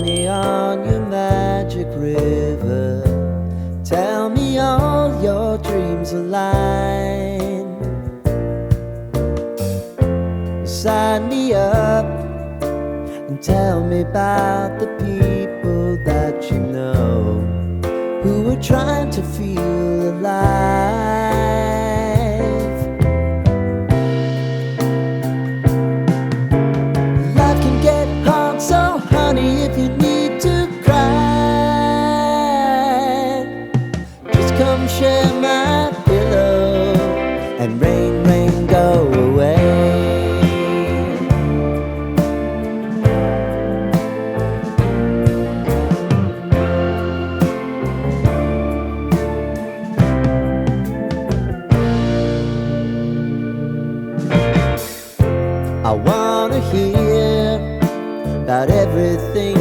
me on your magic river. Tell me all your dreams align. Sign me up and tell me about the people that you know who are trying to feel alive. Life can get hard, so honey, if you need to cry, just come share my pillow and rain, rain, go away. I wanna hear about everything